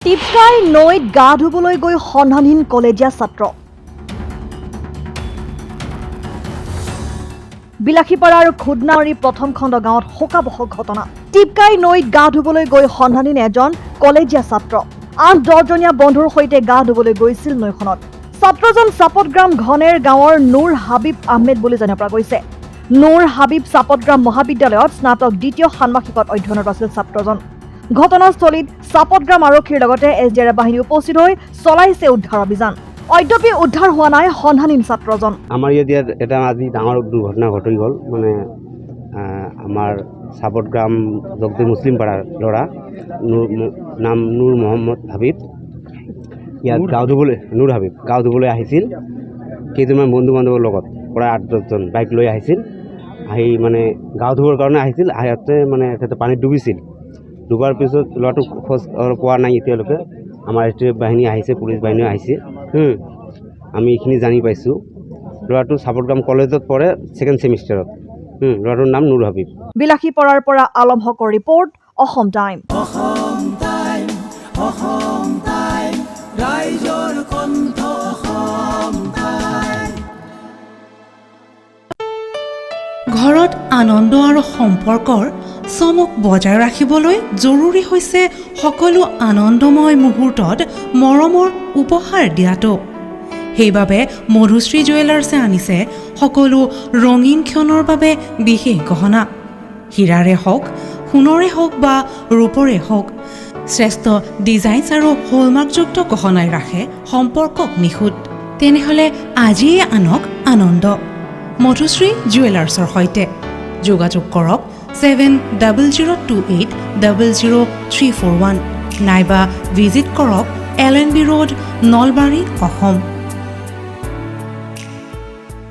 টিপকাই নৈত গা ধুবলৈ গৈ সন্ধানহীন কলেজীয়া ছাত্ৰ বিলাসীপাৰাৰ খুদনাউৰী প্ৰথম খণ্ড গাঁৱত শোকাবহ ঘটনা টিপকাই নৈত গা ধুবলৈ গৈ সন্ধানহীন এজন কলেজীয়া ছাত্ৰ ৮-১০জনীয়া বন্ধুৰ সৈতে গা ধুবলৈ গৈছিল নৈখনত ছাত্ৰজন চাপতগ্ৰাম ঘনেৰ গাঁৱৰ নুৰ হাবিব আহমেদ বুলি জানিব পৰা গৈছে নুৰ হাবিব চাপতগ্ৰাম মহাবিদ্যালয়ত স্নাতক দ্বিতীয় ষান্মাসিকত অধ্যয়নত আছিল ছাত্ৰজন ঘটনাস্থলীত চাপতগ্ৰাম আৰক্ষীৰ লগতে এছডিআৰএফ বাহিনী উপস্থিত হৈ চলাইছে উদ্ধাৰ অভিযান অদ্যপি উদ্ধাৰ হোৱা নাই সন্ধানহীন ছাত্ৰজন আমাৰ ইয়াত এটা আজি ডাঙৰ দুৰ্ঘটনা ঘটি গ'ল মানে আমাৰ চাপতগ্ৰাম জগদী মুছলিম পাড়াৰ ল'ৰা নাম নুৰ মহম্মদ হাবিব ইয়াত গাঁও ধুবলৈ আহিছিল কেইজনমান বন্ধু বান্ধৱৰ লগত প্ৰায় ৮-১০জন বাইক লৈ আহিছিল আহি মানে গাঁও ধুবৰ কাৰণে আহিছিল আহোঁতে মানে তেখেতে পানীত ডুবিছিল ডুবাৰ পিছত ল'ৰাটো খোজ পোৱা নাই এতিয়ালৈকে আমাৰ এছডিআৰএফ বাহিনী আহিছে পুলিচ বাহিনীও আহিছে আমি এইখিনি জানি পাইছোঁ ল'ৰাটো চাপতগ্ৰাম কলেজত পঢ়ে ছেকেণ্ড ছেমিষ্টাৰত ল'ৰাটোৰ নাম নুৰ হাবিব বিলাসীপাৰাৰ পৰা আলম হকৰ ৰিপৰ্ট অসম টাইম ৰাইজৰ কণ্ঠ অসম টাইম ঘৰত আনন্দ আৰু সম্পৰ্কৰ চমক বজাই ৰাখিবলৈ জৰুৰী হৈছে সকলো আনন্দময় মুহূৰ্তত মৰমৰ উপহাৰ দিয়াটো সেইবাবে মধুশ্ৰী জুৱেলাৰ্ছে আনিছে সকলো ৰঙীন ক্ষণৰ বাবে বিশেষ গহনা হীৰাৰে হওক সোণৰে হওক বা ৰূপৰে হওক শ্ৰেষ্ঠ ডিজাইনছ আৰু হলমাৰ্কযুক্ত গহনাই ৰাখে সম্পৰ্কক নিখুঁত তেনেহ'লে আজিয়ে আনক আনন্দ মধুশ্ৰী জুৱেলাৰ্ছৰ সৈতে যোগাযোগ কৰক 7002800341 নাইবা ভিজিট কৰক LNB ৰোড নলবাৰী অসম